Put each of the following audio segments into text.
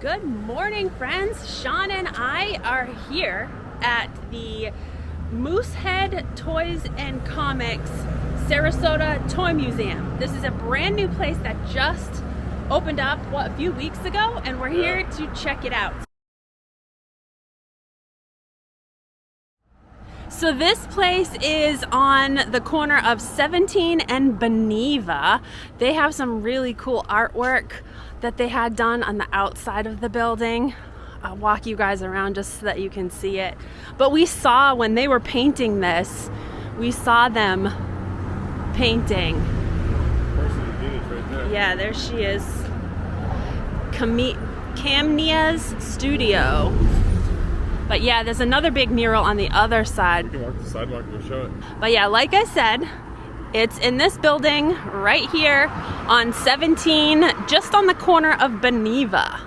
Good morning, friends. Sean and I are here at the Moosehead Toys and Comics Sarasota Toy Museum. This is a brand new place that just opened up, a few weeks ago, and we're here to check it out. So this place is on the corner of 17 and Beneva. They have some really cool artwork that they had done on the outside of the building. I'll walk you guys around just so that you can see it. But we saw when they were painting this, we saw them painting. Right there. Yeah, there she is. Camnia's studio. But yeah, there's another big mural on the other side. We can walk the sidewalk and go show it. But yeah, like I said, it's in this building right here on 17, just on the corner of Beneva.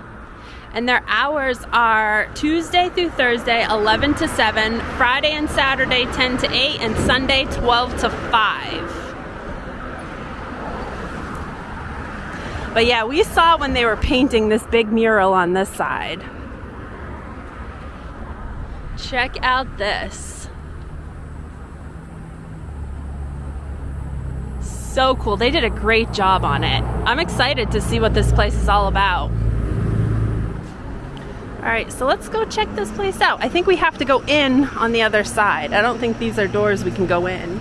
And their hours are Tuesday through Thursday, 11 to 7, Friday and Saturday, 10 to 8, and Sunday, 12 to 5. But yeah, we saw when they were painting this big mural on this side. Check out this. So cool. They did a great job on it. I'm excited to see what this place is all about. All right, so let's go check this place out. I think we have to go in on the other side. I don't think these are doors we can go in.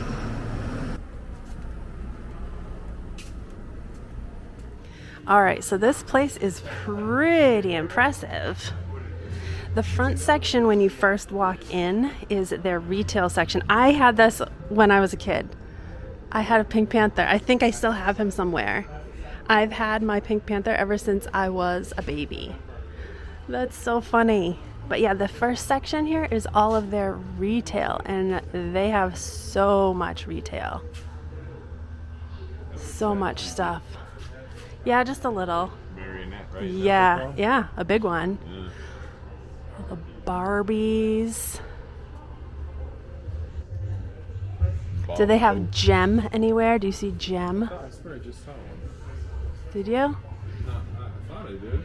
All right, so this place is pretty impressive. The front section when you first walk in is their retail section. I had this when I was a kid. I had a Pink Panther. I think I still have him somewhere. I've had my Pink Panther ever since I was a baby. That's so funny. But yeah, the first section here is all of their retail, and they have so much retail. So much stuff. Yeah, just a little. Marionette, right? Yeah, a big one. Yeah. The Barbies. Do they have Gem anywhere? Do you see Gem? I swear I just saw one. Did you? No, I thought I did.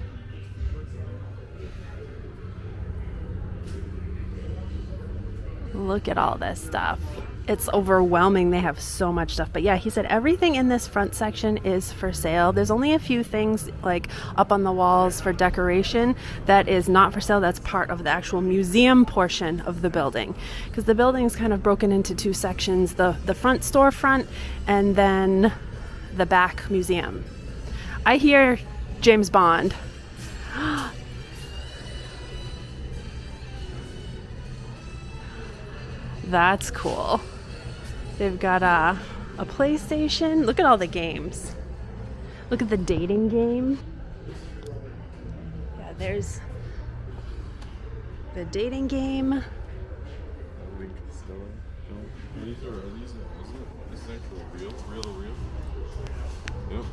Look at all this stuff. It's overwhelming. They have so much stuff. But yeah, he said everything in this front section is for sale. There's only a few things like up on the walls for decoration that is not for sale. That's part of the actual museum portion of the building, because the building is kind of broken into two sections, the front storefront and then the back museum. I hear James Bond. That's cool. They've got a PlayStation. Look at all the games. Look at the dating game. Yeah, there's the dating game. Are these actual real? Yep,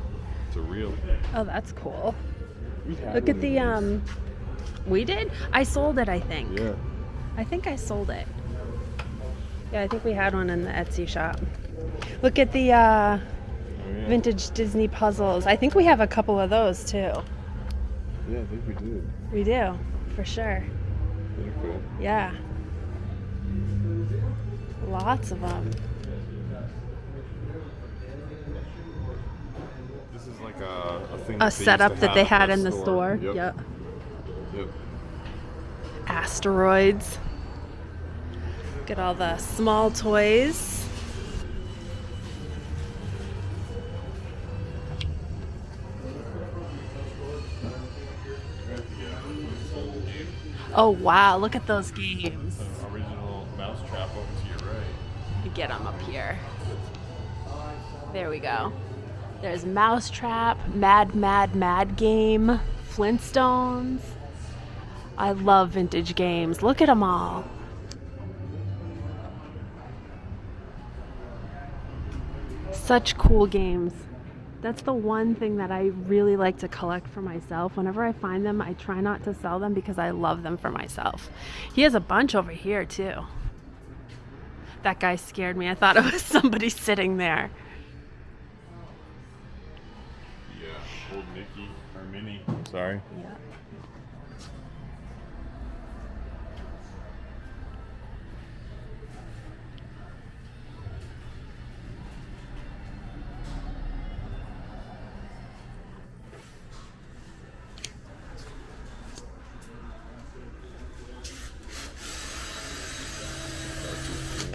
it's a real. Oh, that's cool. Look at the we did? I sold it, I think. Yeah. I think I sold it. Yeah, I think we had one in the Etsy shop. Look at the vintage Disney puzzles. I think we have a couple of those too. Yeah, I think we did. We do, for sure. They're cool. Yeah. Lots of them. This is like a thing. A setup that they had in the store. Yep. Asteroids. Look at all the small toys. Oh wow, look at those games. Original mousetrap over to your right. You get them up here. There we go. There's Mousetrap, Mad Game, Flintstones. I love vintage games. Look at them all. Such cool games. That's the one thing that I really like to collect for myself. Whenever I find them, I try not to sell them because I love them for myself. He has a bunch over here too. That guy scared me. I thought it was somebody sitting there. Yeah, old Mickey, or Minnie, sorry. Yeah.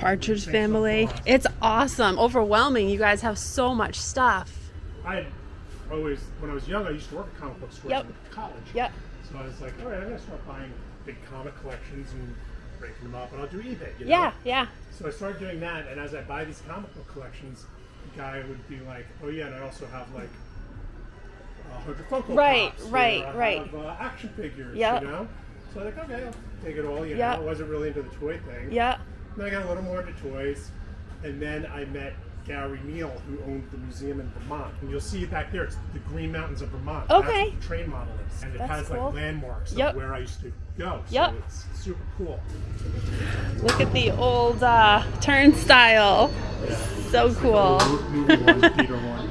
Partridge Family. It's awesome, overwhelming. You guys have so much stuff. I always, when I was young, I used to work at comic book stores in college. Yep. So I was like, all right, I'm gonna start buying big comic collections and breaking them up, and I'll do eBay. You know? Yeah, yeah. So I started doing that, and as I buy these comic book collections, the guy would be like, oh yeah, and I also have like 100 Funko Pops. Right. I have action figures. Yep. You know. So I'm like, okay, I'll take it all. You Yep. know, I wasn't really into the toy thing. Yeah. Then I got a little more into toys, and then I met Gary Neal, who owned the museum in Vermont. And you'll see back there, it's the Green Mountains of Vermont. Okay. That's what the train model is. And it That's has cool. like landmarks Yep. of where I used to go. So Yep. it's super cool. Look at the old turnstile. So cool. Movie one, theater one.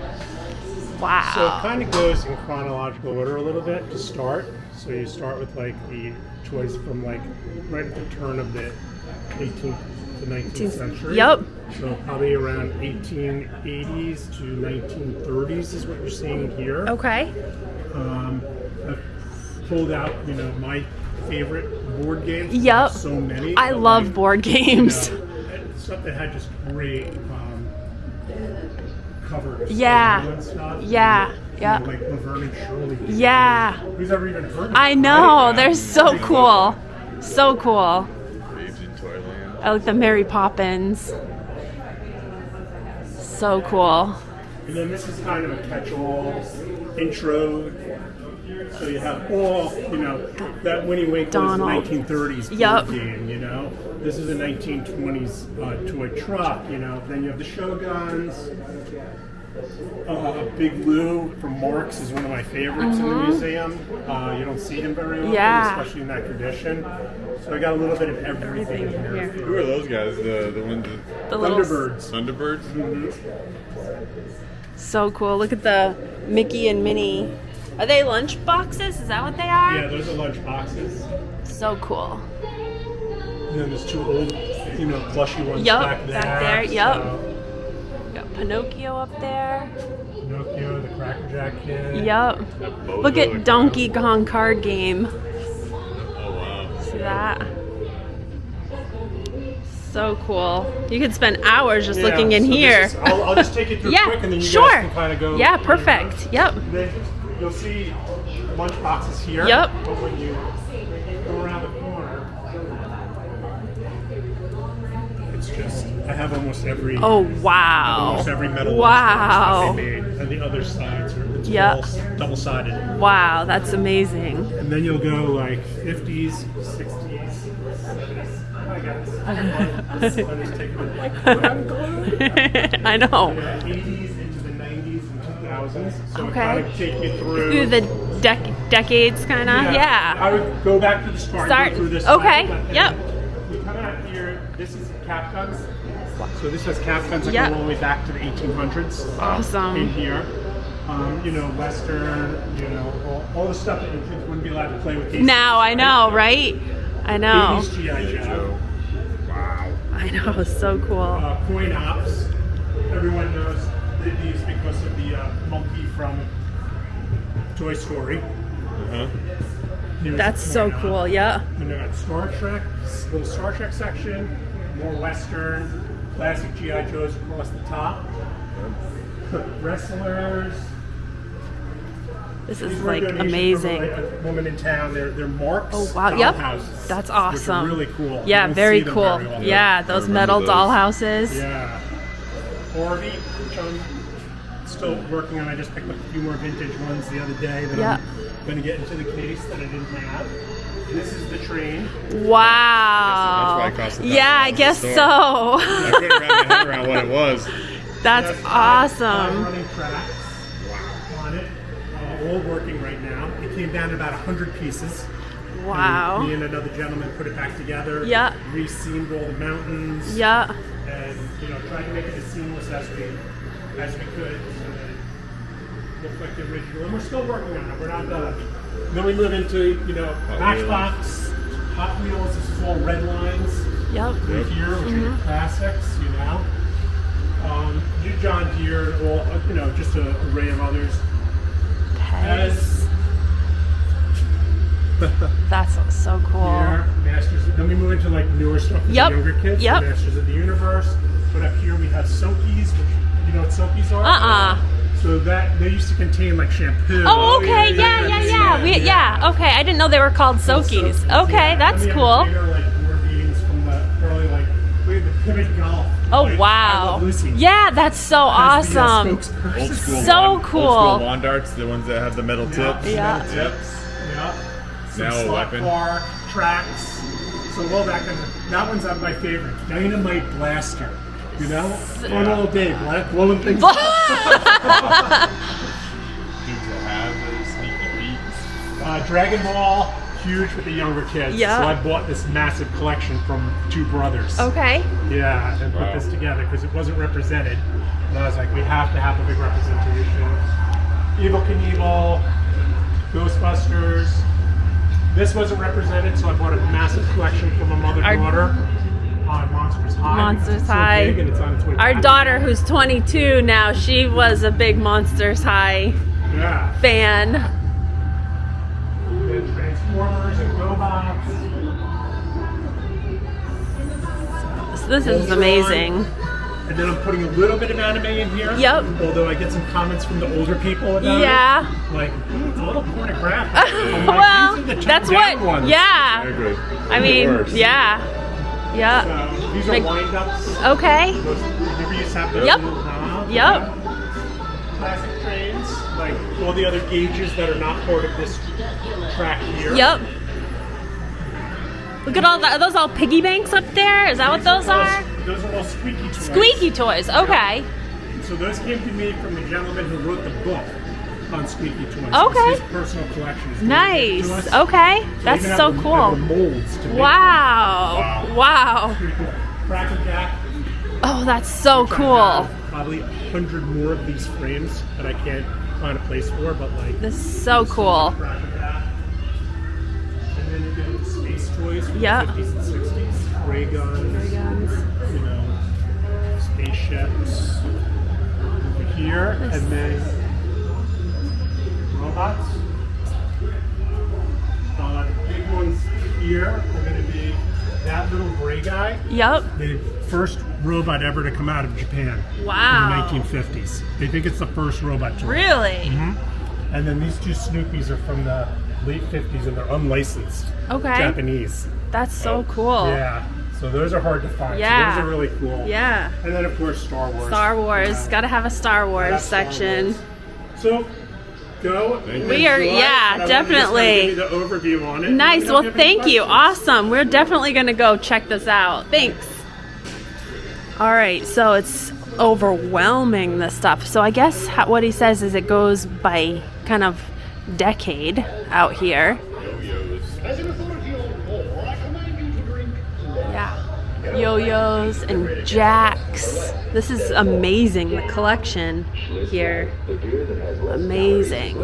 Wow. So it kind of goes in chronological order a little bit to start. So you start with like the toys from like right at the turn of the 18th to 19th century. Yep. So probably around 1880s to 1930s is what you're seeing here. Okay. I've pulled out, you know, my favorite board games. Yep. So many. I love board games. You know, stuff that had just great covers. Yeah. And stuff. Yeah. You Yeah. know, like Laverne and Shirley. Yeah. Who's ever even heard of I them, know. right? They're so cool. So cool. Babes in Toyland. I like the Mary Poppins. So cool. And then this is kind of a catch-all intro. So you have all, you know, that Winnie Winkle Donald. is a 1930s board Yup. game, you know. This is a 1920s toy truck, you know. Then you have the Shoguns. Big Lou from Marx is one of my favorites in the museum. You don't see him very often, Yeah. especially in that condition. So I got a little bit of everything in here. Who are those guys? The ones The little Thunderbirds. Thunderbirds? So cool. Look at the Mickey and Minnie. Are they lunch boxes? Is that what they are? Yeah, those are lunch boxes. So cool. And then there's two old, you know, plushy ones Yup, back there. back there, yup. So, Got Pinocchio up there. Pinocchio, the Cracker Jack Kid. Yep. That Bozo Look the at Donkey Kong card game. Oh wow. See that? So cool. You could spend hours just looking in so here. this is- I'll just take it through Yeah, quick and then you sure. guys can kind of go. Yeah, perfect. Yep. Then you'll see lunch boxes here. Yep. But when you go around the corner, it's just, I have almost every. Oh wow. Almost every metal Wow. lunchbox that they made, and the other sides are it's Yep. all double-sided. Wow, that's amazing. And then you'll go like 50s, 60s, 70s. Hi guys. I'll just take it like I'm glued. I know. 80s into the 90s and 2000s. So Okay. I kind of take you Through the decades, kind of. Yeah. I would go back to the start. Start. Go through this Okay. cycle, and Yep. You come out here. This is cap guns. So this has cap guns that Yep. go all the way back to the 1800s. In Awesome. here. You know, Western, you know, all the stuff that your kids wouldn't be allowed to play with. These Now I days, know, right? I know. 80s G.I. Joe. Wow. I know. So cool. Coin ops. Everyone knows these because of the monkey from Toy Story. Uh-huh. Here's That's a so coin op. cool. Yeah. And then got Star Trek, little Star Trek section, more Western, classic G.I. Joes across the top. Wrestlers. This These is were like donations amazing. From a woman in town. They're Marks. Oh wow. Yep. dollhouses, That's which are awesome. really cool. You Yeah, don't very see them cool. very often. Yeah, those remember metal those. dollhouses. Yeah. Orby, which I'm still working on. I just picked up a few more vintage ones the other day that Yeah. I'm going to get into the case that I didn't have. This is the train. Wow. That's why it cost $1,000 Yeah, I at the guess store. so. I couldn't wrap my head around what it was. That's Five awesome. running tracks on it, all working right now. It came down to about 100 pieces. Wow. Me and another gentleman put it back together. Yeah. Re-seamed all the mountains. Yeah. And tried to make it as seamless as we could, so that it looked like the original. And we're still working on it. We're not done. Then we move into Matchbox, Hot Wheels. This is all red lines Yep. right here, which are the classics. John Deere, all just an array of others. Pegs. That's so cool. Here, Masters. Then we move into like newer stuff for Yep. the younger kids. Yep. Masters of the Universe. But up here we have Soakies, which you know what Soakies are? So that they used to contain like shampoo. Oh, okay, yeah. Okay, I didn't know they were called Soakies. Okay, that's cool. Bigger, like board meetings from the early like we had the pivot golf. Oh like, I wow. Love Lucy. Yeah, that's so As the, awesome. spokesperson. Old school So wand, cool. Old school wand darts, the ones that have the metal tips. Yeah. Metal tips. Yeah. Some Now a slot weapon. bar tracks. So all that kind of that one's my favorite. Dynamite blaster. You know, fun all day, black blowing things. Dudes that have those sneaky beats. Dragon Ball, huge with the younger kids. Yeah. So I bought this massive collection from two brothers. Okay. Yeah, and put Wow. this together because it wasn't represented. And I was like, we have to have a big representation. Evil Knievel, Ghostbusters. This wasn't represented, so I bought a massive collection from my mother and daughter on Monsters High. Monsters It's so High. big and it's on its way Our back. daughter, who's 22 now, she was a big Monsters High Yeah. fan. And Transformers and robots. So this is amazing. And then I'm putting a little bit of anime in here. Yep. Although I get some comments from the older people about Yeah. it. Like, it's a little pornographic. I'm like, Well, these are the that's toned-down what. ones. I Yeah. agree. I mean, Worse. yeah. Yeah. So, these are Like- wind-ups. Okay. Those, remember you have those Yep. little knobs? Yep. Classic trains. Like all the other gauges that are not part of this track here. Yep. Look at all that. Are those all piggy banks up there? Is that what those are? Those are all squeaky toys. Squeaky toys. Okay. So those came to me from the gentleman who wrote the book on squeaky toys. Okay. It's his personal collection. He's Nice. given it to us. Okay. They That's even so have the cool. molds to make Wow. Wow. Pretty cool. Cracker Jack. Oh, that's so which I cool. have probably 100 more of these frames that I can't find a place for, but like. This is so cool. Cracker Jack. And then you get into space toys from Yeah. the 50s and 60s. Ray guns. You know, spaceships. Over here, and then robots. The big ones here are going to be that little gray guy. Yep. The first robot ever to come out of Japan Wow. in the 1950s. They think it's the first robot toy. Really? And then these two Snoopies are from the late 50s and they're unlicensed. Okay. Japanese. That's so cool. Yeah. So those are hard to find. Yeah. So those are really cool. Yeah. And then of course Star Wars. Star Wars. Yeah. Gotta have a Star Wars That's Star section. Wars. So go. We are, enjoy, yeah, and I wanted to just definitely. give you the overview on it. Nice. Let me know Well, if you have any thank you. questions. Awesome. We're definitely going to go check this out. Thanks. All right. So it's overwhelming, this stuff. So I guess what he says is it goes by kind of decade out here. Yo-yos. As an authority on war, I command you to drink water. Yeah. Yo-yos and jacks. This is amazing. The collection here. Amazing.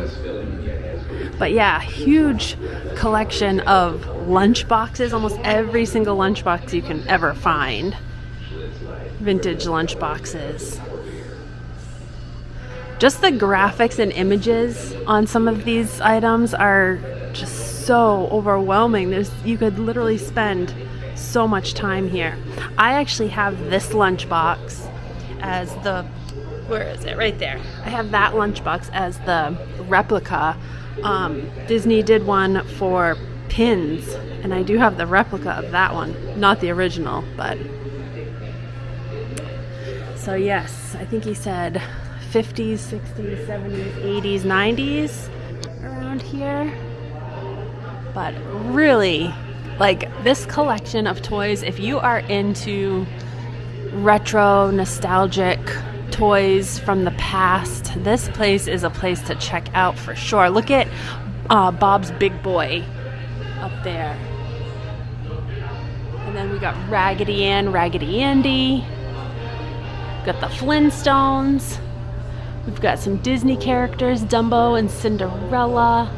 But yeah, huge collection of lunch boxes. Almost every single lunchbox you can ever find. Vintage lunch boxes. Just the graphics and images on some of these items are just so overwhelming. You could literally spend so much time here. I actually have this lunchbox as where is it? Right there. I have that lunchbox as the replica. Disney did one for pins, and I do have the replica of that one. Not the original, but. So yes, I think he said 50s, 60s, 70s, 80s, 90s around here. But really, like this collection of toys, if you are into retro, nostalgic toys from the past, this place is a place to check out for sure. Look at Bob's Big Boy up there. And then we got Raggedy Ann, Raggedy Andy. Got the Flintstones. We've got some Disney characters, Dumbo and Cinderella.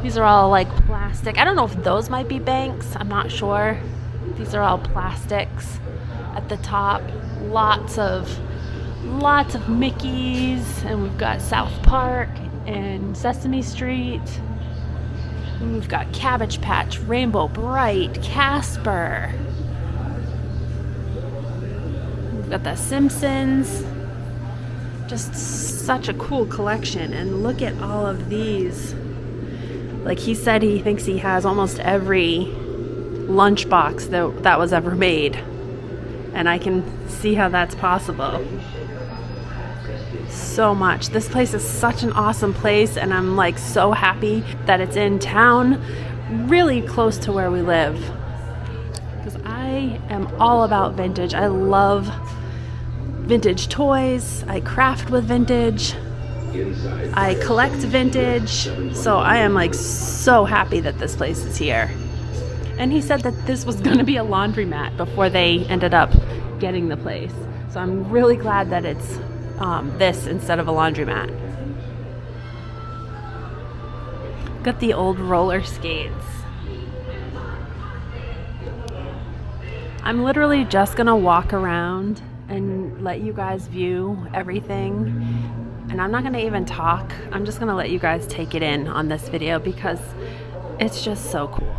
These are all like plastic. I don't know if those might be banks. I'm not sure. These are all plastics at the top. Lots of Mickeys, and we've got South Park and Sesame Street. We've got Cabbage Patch, Rainbow Bright, Casper. We've got the Simpsons. Just such a cool collection. And look at all of these. Like he said, he thinks he has almost every lunchbox that was ever made. And I can see how that's possible. So much. This place is such an awesome place, and I'm like so happy that it's in town, really close to where we live. Because I am all about vintage. I love vintage toys. I craft with vintage. I collect vintage. So I am like so happy that this place is here. And he said that this was going to be a laundromat before they ended up getting the place. So I'm really glad that it's this instead of a laundromat. Got the old roller skates. I'm literally just gonna walk around and let you guys view everything, and I'm not gonna even talk. I'm just gonna let you guys take it in on this video because it's just so cool.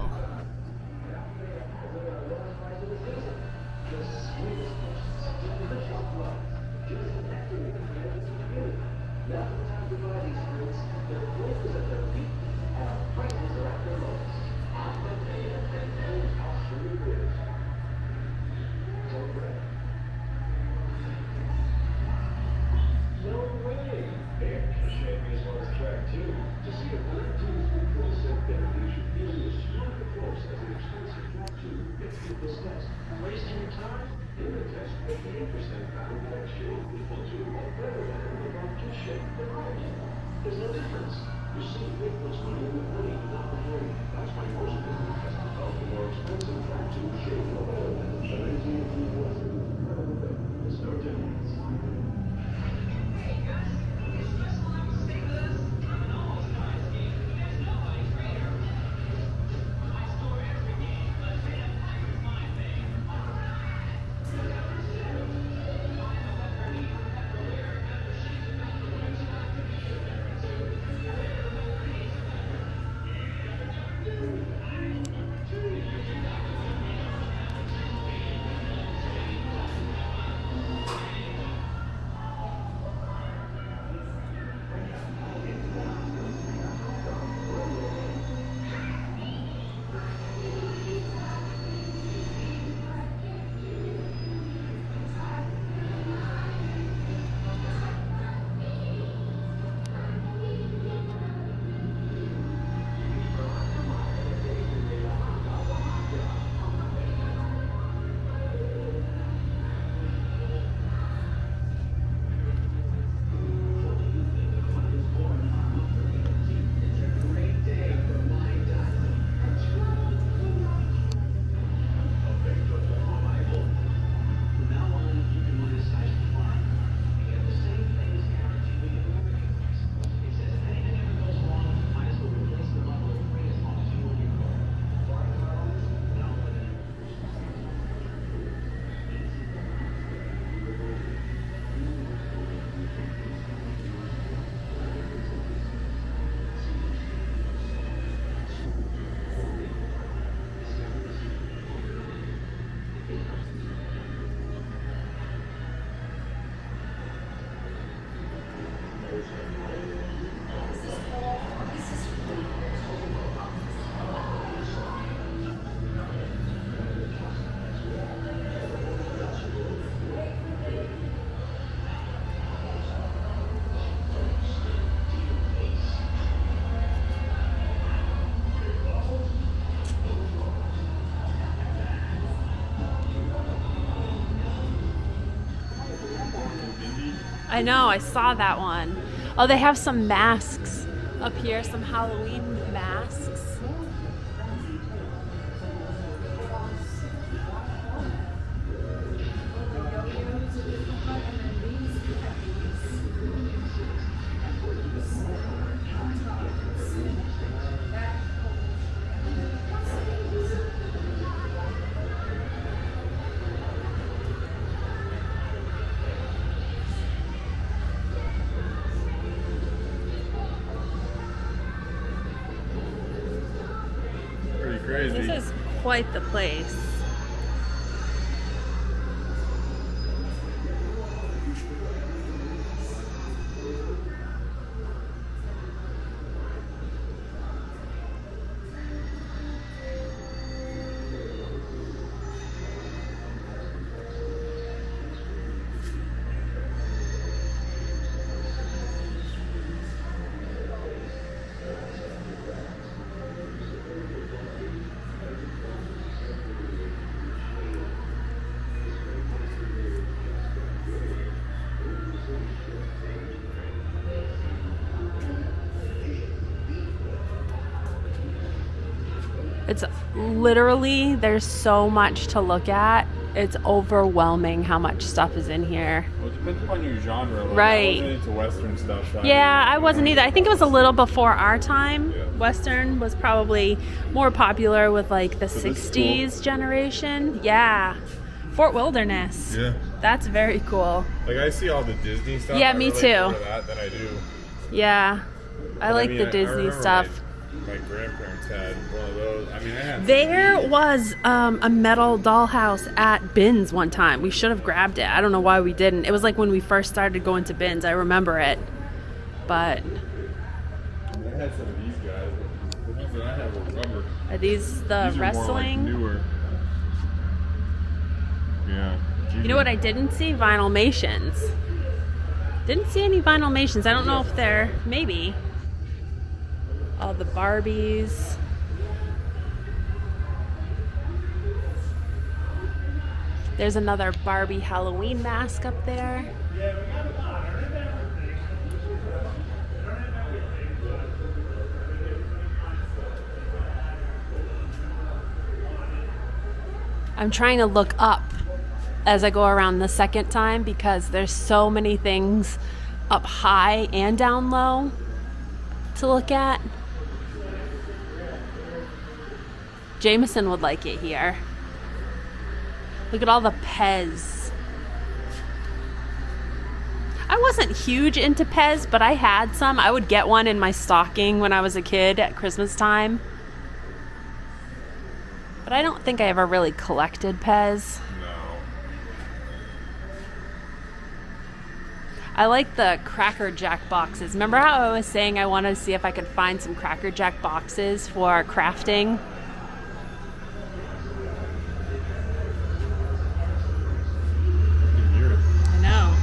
I know, I saw that one. Oh, they have some masks up here, some Halloween masks. crazy. This is quite the place. It's literally, there's so much to look at. It's overwhelming how much stuff is in here. Well, it depends upon your genre. Like, Right. I wasn't into Western stuff. So Yeah, I wasn't either. I think it was a little before our time. Yeah. Western was probably more popular with like the So this is 60s generation. Yeah. Fort Wilderness. Yeah. That's very cool. Like I see all the Disney stuff. Yeah, I me relate too. more to that than I do. Yeah. I But like mean, the I Disney remember stuff. My grandparents had one of those. I mean, I had. There CDs. was a metal dollhouse at Bins one time. We should have grabbed it. I don't know why we didn't. It was like when we first started going to Bins. I remember it. But I had some of these guys. The ones that I had were rubber. are these the These are more like wrestling? newer. Yeah. You know what I didn't see? Vinylmations. Didn't see any Vinylmations. I don't know if they're, maybe. All the Barbies. There's another Barbie Halloween mask up there. I'm trying to look up as I go around the second time because there's so many things up high and down low to look at. Jameson would like it here. Look at all the Pez. I wasn't huge into Pez, but I had some. I would get one in my stocking when I was a kid at Christmas time. But I don't think I ever really collected Pez. No. I like the Cracker Jack boxes. Remember how I was saying I wanted to see if I could find some Cracker Jack boxes for crafting? You can hear it. I know.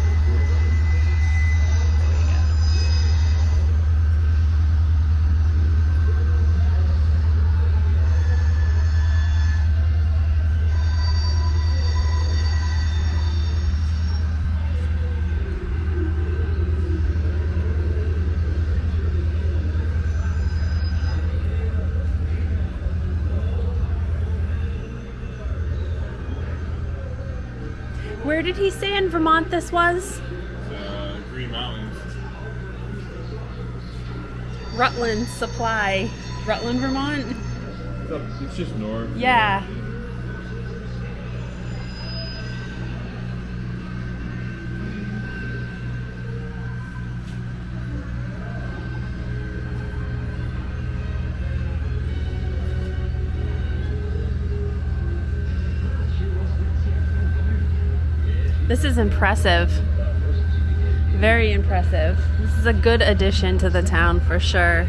Where did he say in Vermont this was? Green Mountains. Rutland Supply. Rutland, Vermont? It's just north. Yeah. This is impressive. Very impressive. This is a good addition to the town for sure.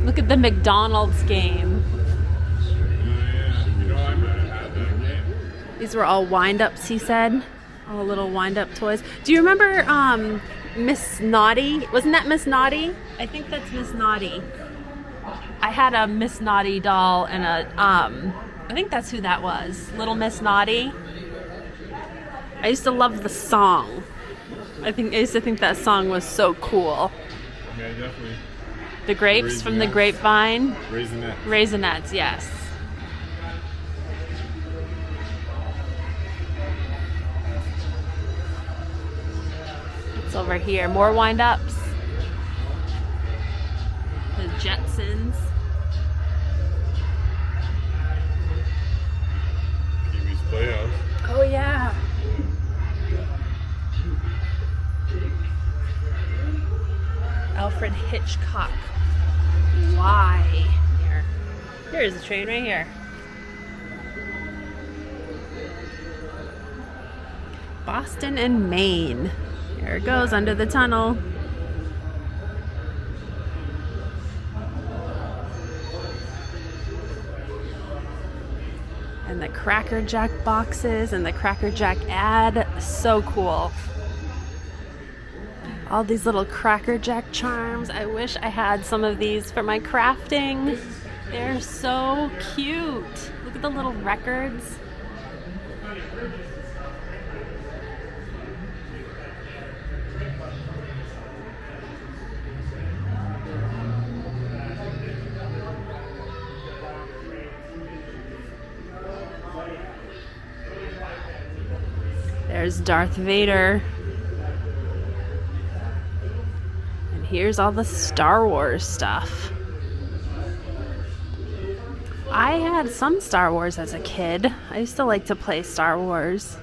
Look at the McDonald's game. Yeah. You know, I might have had that game. These were all wind-ups, he said. All little wind-up toys. Do you remember Miss Naughty? Wasn't that Miss Naughty? I think that's Miss Naughty. I had a Miss Naughty doll and I think that's who that was. Little Miss Naughty. I used to love the song. I used to think that song was so cool. Yeah, definitely. The grapes from the Raisinets. grapevine. Raisinette. Raisinets, yes. It's over here. More wind-ups. The Jetsons. Pee-wee's Playhouse. Oh, yeah. Alfred Hitchcock. Why? Here's the train right here. Boston and Maine. Here it goes under the tunnel. And the Cracker Jack boxes and the Cracker Jack ad. So cool. All these little Cracker Jack charms. I wish I had some of these for my crafting. They're so cute. Look at the little records. There's Darth Vader. And here's all the Star Wars stuff. I had some Star Wars as a kid. I used to like to play Star Wars.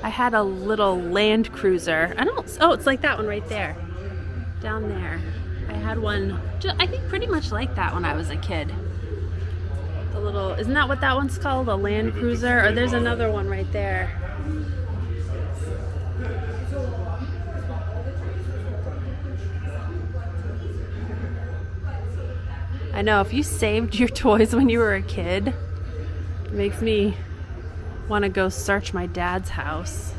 I had a little Land Cruiser. Oh, it's like that one right there. Down there. I had one, I think pretty much like that when I was a kid. The little, isn't that what that one's called? A Land Cruiser? Or there's another one right there. I know, if you saved your toys when you were a kid, it makes me want to go search my dad's house.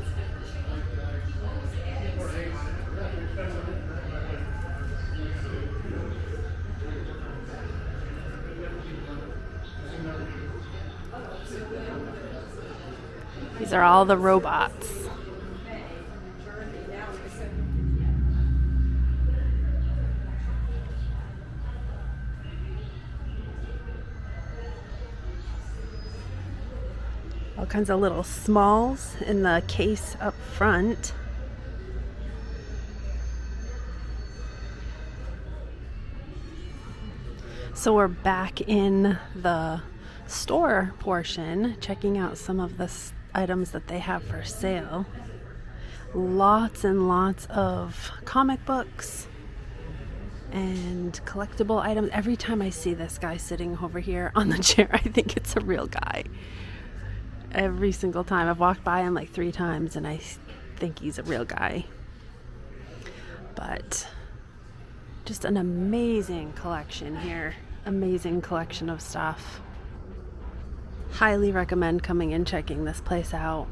These are all the robots. All kinds of little smalls in the case up front. So we're back in the store portion, checking out some of the items that they have for sale. Lots and lots of comic books and collectible items. Every time I see this guy sitting over here on the chair, I think it's a real guy. Every single time. I've walked by him like 3 times and I think he's a real guy. But just an amazing collection here. Amazing collection of stuff. Highly recommend coming and checking this place out.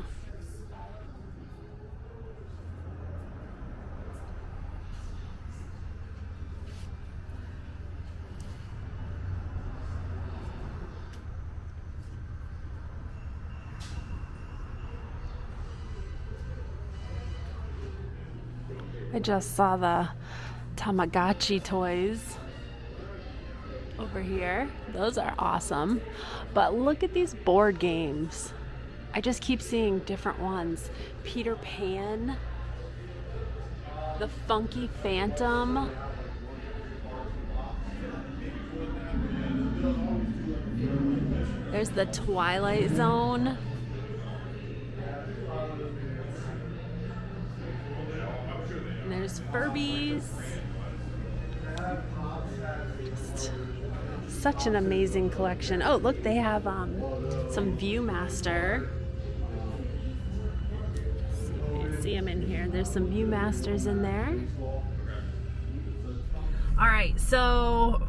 I just saw the Tamagotchi toys over here. Those are awesome. But look at these board games. I just keep seeing different ones. Peter Pan, the Funky Phantom. There's the Twilight Zone. And there's Furbies. Just such an amazing collection. Oh, look, they have some Viewmaster. Let's see if you can see them in here. There's some Viewmasters in there. All right, so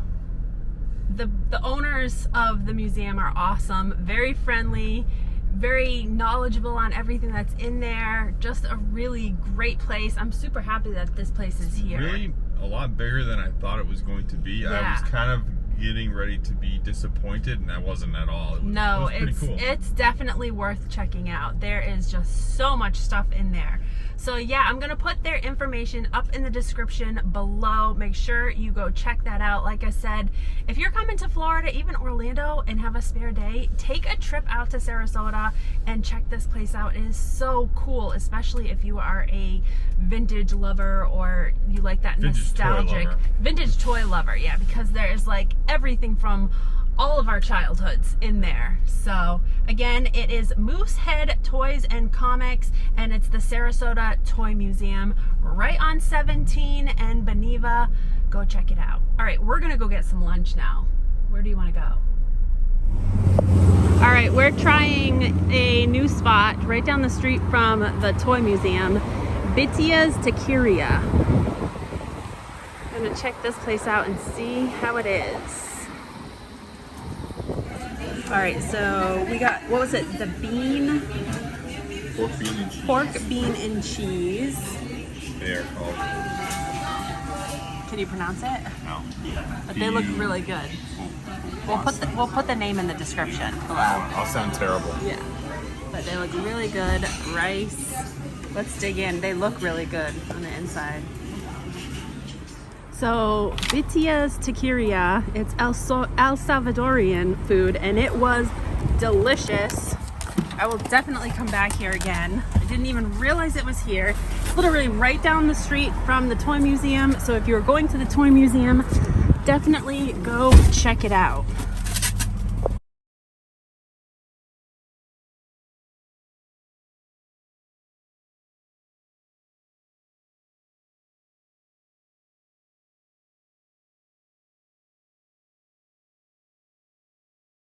the owners of the museum are awesome, very friendly, very knowledgeable on everything that's in there. Just a really great place. I'm super happy that this place is here. Really a lot bigger than I thought it was going to be. Yeah. I was kind of getting ready to be disappointed, and I wasn't at all. It was pretty cool. It's definitely worth checking out. There is just so much stuff in there. So yeah, I'm gonna put their information up in the description below. Make sure you go check that out. Like I said, if you're coming to Florida, even Orlando, and have a spare day, take a trip out to Sarasota and check this place out. It is so cool, especially if you are a vintage lover or you like that nostalgic vintage toy lover. Yeah, because there is like everything from all of our childhoods in there. So again, it is Moosehead Toys and Comics, and it's the Sarasota Toy Museum right on 17 and Beneva. Go check it out. All right, we're gonna go get some lunch now. Where do you want to go? All right, we're trying a new spot right down the street from the Toy Museum, Bitia's Taqueria. I'm gonna check this place out and see how it is. All right, so we got, what was it? The bean? Pork, bean, and cheese. Pork, bean, and cheese. They are called. Can you pronounce it? No. But they look really good. We'll put the name in the description below. I'll sound terrible. Yeah. But they look really good. Rice. Let's dig in. They look really good on the inside. So Bitia's Taqueria, it's El Salvadorian food, and it was delicious. I will definitely come back here again. I didn't even realize it was here. It's literally right down the street from the Toy Museum. So if you're going to the Toy Museum, definitely go check it out.